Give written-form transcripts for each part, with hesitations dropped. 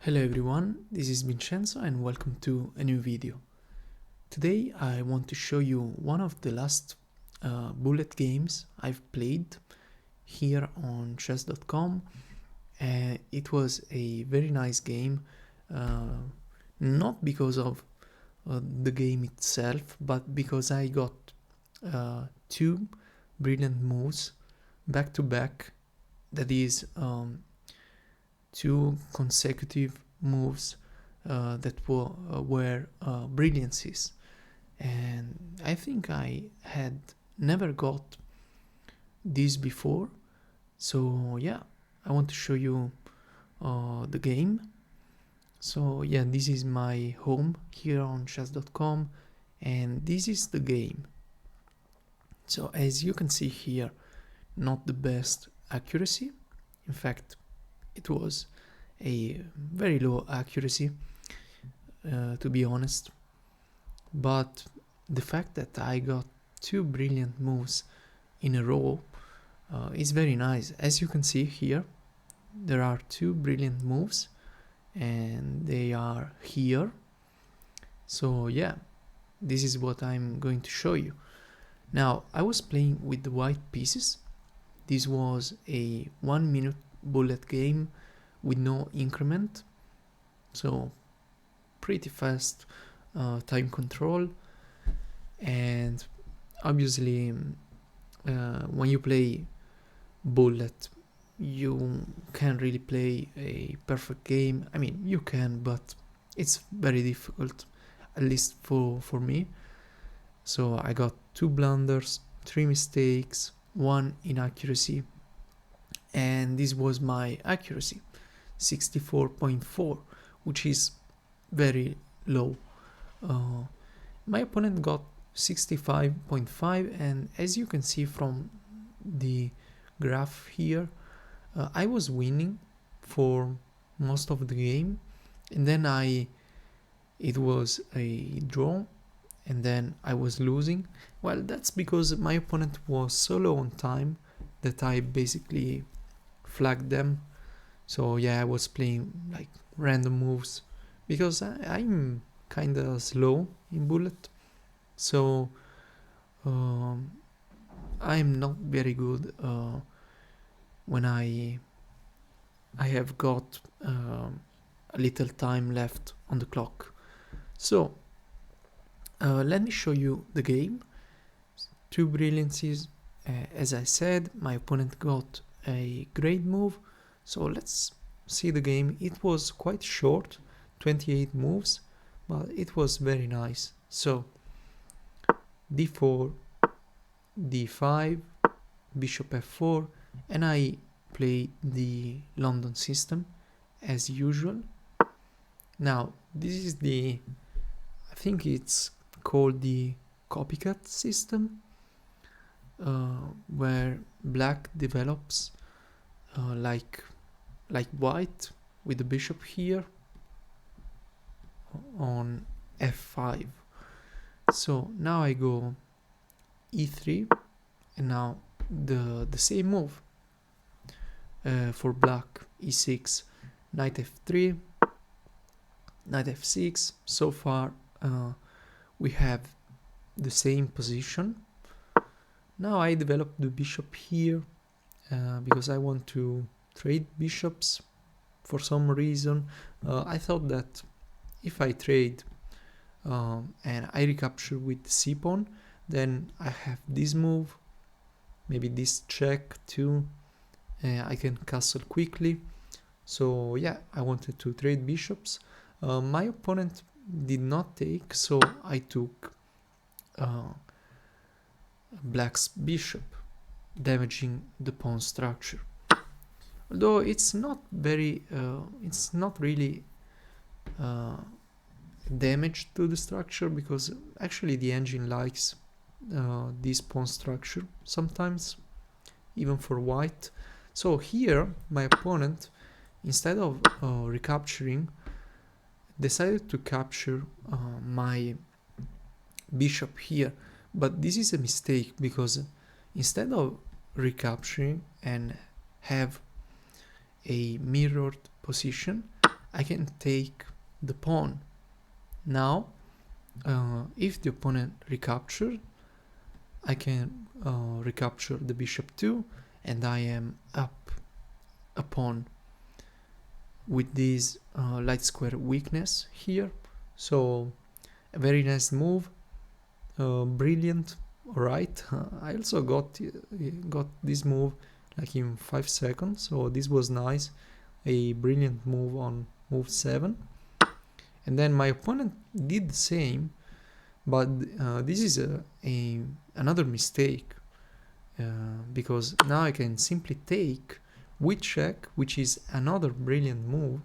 Hello everyone, this is Vincenzo and welcome to a new video. Today I want to show you one of the last bullet games I've played here on chess.com. It was a very nice game, not because of the game itself, but because I got two brilliant moves back to back, that is two consecutive moves that were brilliancies, and I think I had never got this before. So yeah, I want to show you the game. So yeah, this is my home here on chess.com and this is the game. So as you can see here, not the best accuracy. In fact, it was a very low accuracy, to be honest, but the fact that I got two brilliant moves in a row is very nice. As you can see here, there are two brilliant moves and they are here. So yeah, this is what I'm going to show you. Now, I was playing with the white pieces. This was a 1 minute bullet game with no increment, so pretty fast time control. And obviously when you play bullet, you can't really play a perfect game. I mean, you can, but it's very difficult, at least for me. So I got two blunders, three mistakes, one inaccuracy, and this was my accuracy, 64.4, which is very low. My opponent got 65.5, and as you can see from the graph here, I was winning for most of the game, and then it was a draw, and then I was losing. Well, that's because my opponent was so low on time that I basically flagged them. So yeah, I was playing like random moves because I'm kinda slow in bullet, so I'm not very good when I have got a little time left on the clock. So let me show you the game. Two brilliancies. As I said, my opponent got a great move, so let's see the game. It was quite short, 28 moves, but it was very nice. So d4, d5, bishop f4, and I played the London system as usual. Now this is I think it's called the copycat system, where black develops like white with the bishop here on f5. So now I go e3, and now the same move for black, e6, knight f3, knight f6. So far we have the same position. Now I develop the bishop here because I want to trade bishops for some reason. I thought that if I trade and I recapture with the c-pawn, then I have this move, maybe this check too. I can castle quickly. So yeah, I wanted to trade bishops. My opponent did not take, so I took black's bishop, damaging the pawn structure. Although it's not very, it's not really damage to the structure, because actually the engine likes this pawn structure sometimes, even for white. So here my opponent, instead of recapturing, decided to capture my bishop here. But this is a mistake, because instead of recapturing and have a mirrored position, I can take the pawn. Now, if the opponent recaptured, I can recapture the bishop too, and I am up a pawn with this light square weakness here. So a very nice move, brilliant. Right, I also got this move like in 5 seconds, so this was nice. A brilliant move on move 7, and then my opponent did the same, but this is another mistake, because now I can simply take with check, which is another brilliant move,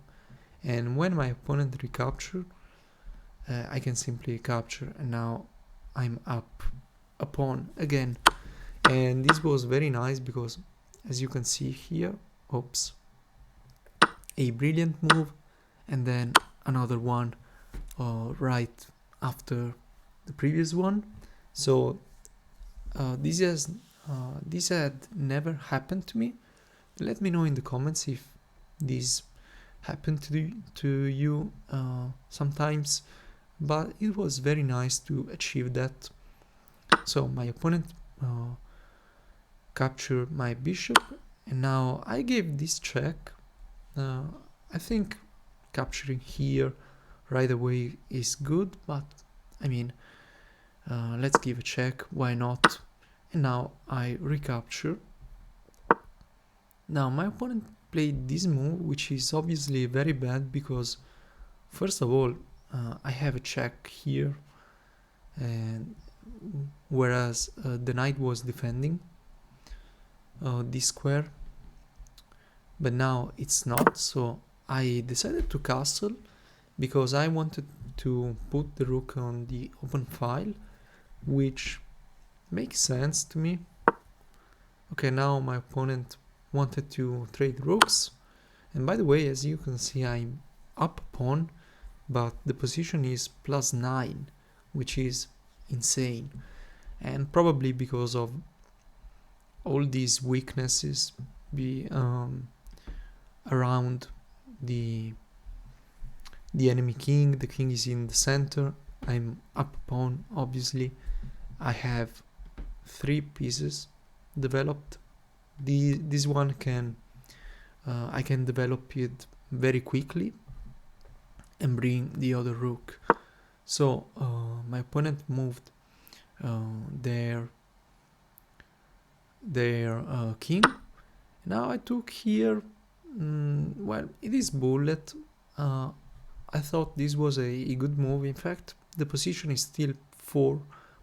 and when my opponent recapture, I can simply capture, and now I'm up a pawn again. And this was very nice because, as you can see here, oops, a brilliant move, and then another one right after the previous one. So this had never happened to me. Let me know in the comments if this happened to you sometimes, but it was very nice to achieve that. So my opponent captured my bishop, and now I gave this check. I think capturing here right away is good, but I mean, let's give a check, why not? And now I recapture. Now my opponent played this move, which is obviously very bad because, first of all, I have a check here, and whereas the knight was defending this square, but now it's not. So I decided to castle because I wanted to put the rook on the open file, which makes sense to me. Okay, now my opponent wanted to trade rooks, and by the way, as you can see, I'm up a pawn, but the position is +9, which is insane, and probably because of all these weaknesses around the enemy king. The king is in the center, I'm up a pawn, obviously. I have 3 pieces developed. This one can I can develop it very quickly and bring the other rook. So my opponent moved their king. Now I took here. Well, it is bullet. I thought this was a good move. In fact, the position is still 4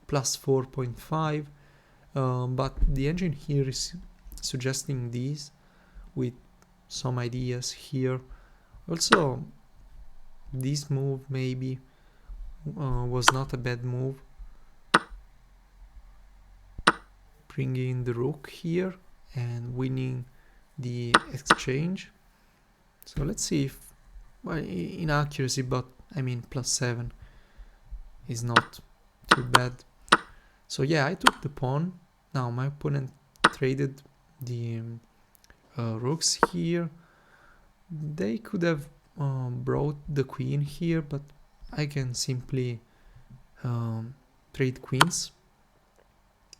plus 4.5, but the engine here is suggesting this with some ideas here. Also, this move maybe was not a bad move, bringing the rook here and winning the exchange. So let's see if, well, inaccuracy, but I mean +7 is not too bad. So yeah, I took the pawn. Now my opponent traded the rooks here. They could have brought the queen here, but I can simply trade queens.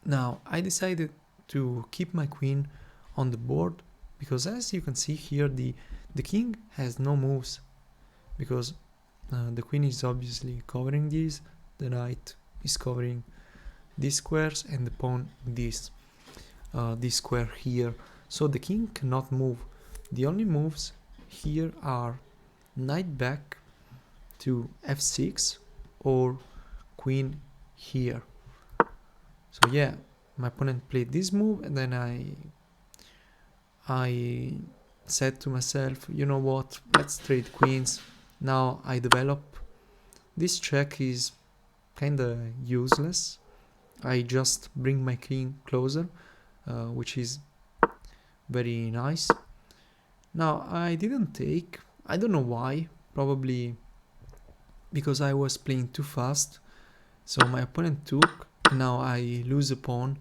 Now I decided to keep my queen on the board because, as you can see here, the king has no moves because the queen is obviously covering these, the knight is covering these squares, and the pawn this square here. So the king cannot move. The only moves here are knight back to f6 or queen here. So yeah, my opponent played this move, and then I said to myself, you know what, let's trade queens. Now I develop. This check is kinda useless. I just bring my king closer, which is very nice. Now I didn't take, I don't know why, probably because I was playing too fast. So my opponent took, and now I lose a pawn,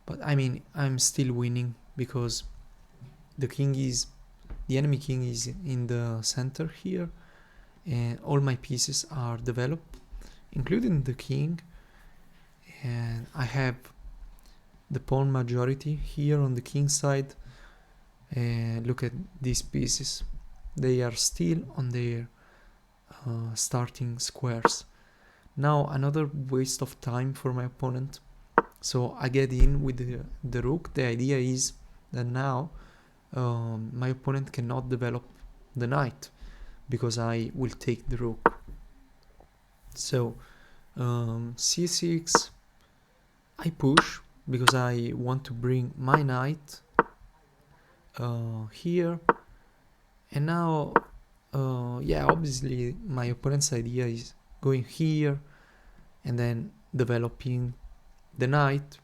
but I mean I'm still winning because the king is The enemy king is in the center here, and all my pieces are developed, including the king, and I have the pawn majority here on the king side. And look at these pieces, they are still on their starting squares. Now another waste of time for my opponent, so I get in with the rook. The idea is that now my opponent cannot develop the knight because I will take the rook. So c6, I push because I want to bring my knight here. And now yeah, obviously my opponent's idea is going here and then developing the knight,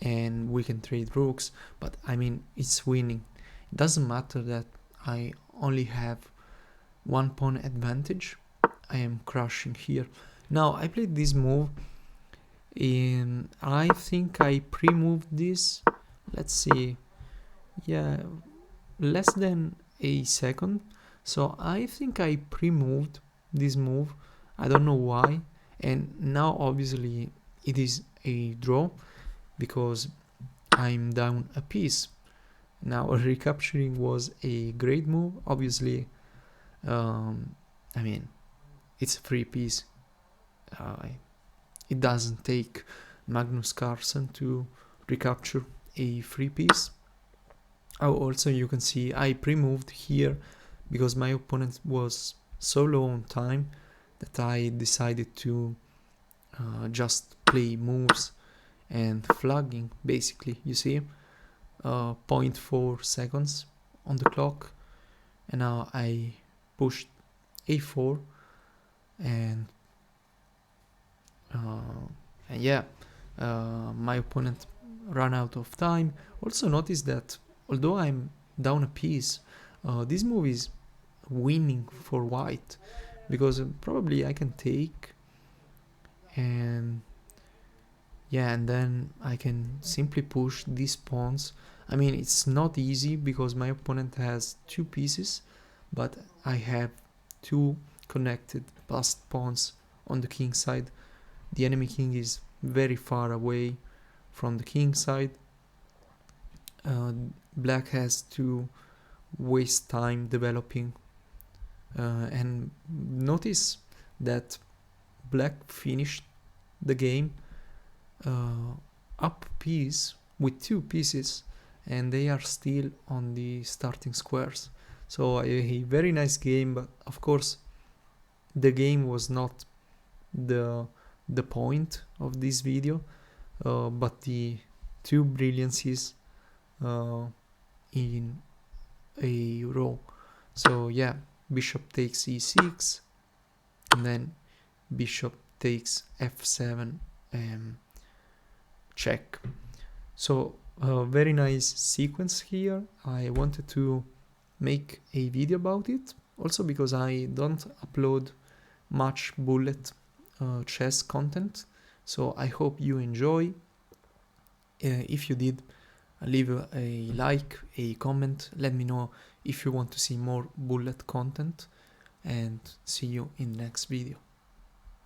and we can trade rooks, but I mean, it's winning. It doesn't matter that I only have one pawn advantage. I am crushing here. Now I played this move, and I think I pre-moved this, let's see, yeah, less than a second. So I think I pre-moved this move, I don't know why. And now obviously it is a draw because I'm down a piece. Now recapturing was a great move, obviously. I mean, it's a free piece. It doesn't take Magnus Carlsen to recapture a free piece. Oh, also you can see I pre-moved here because my opponent was so low on time that I decided to just play moves and flagging, basically. You see, 0.4 seconds on the clock, and now I pushed a4, and yeah, my opponent ran out of time. Also notice that although I'm down a piece, this move is winning for white because probably I can take, and yeah, and then I can simply push these pawns. I mean, it's not easy because my opponent has two pieces, but I have two connected passed pawns on the king side. The enemy king is very far away from the king side. Black has to waste time developing, and notice that black finished the game up piece with two pieces, and they are still on the starting squares. So a very nice game, but of course the game was not the point of this video, but the two brilliancies in a row. So yeah, bishop takes e6, and then bishop takes f7, check. So very nice sequence here. I wanted to make a video about it, also because I don't upload much bullet chess content, so I hope you enjoy. If you did, leave a like, a comment, let me know if you want to see more bullet content, and see you in the next video.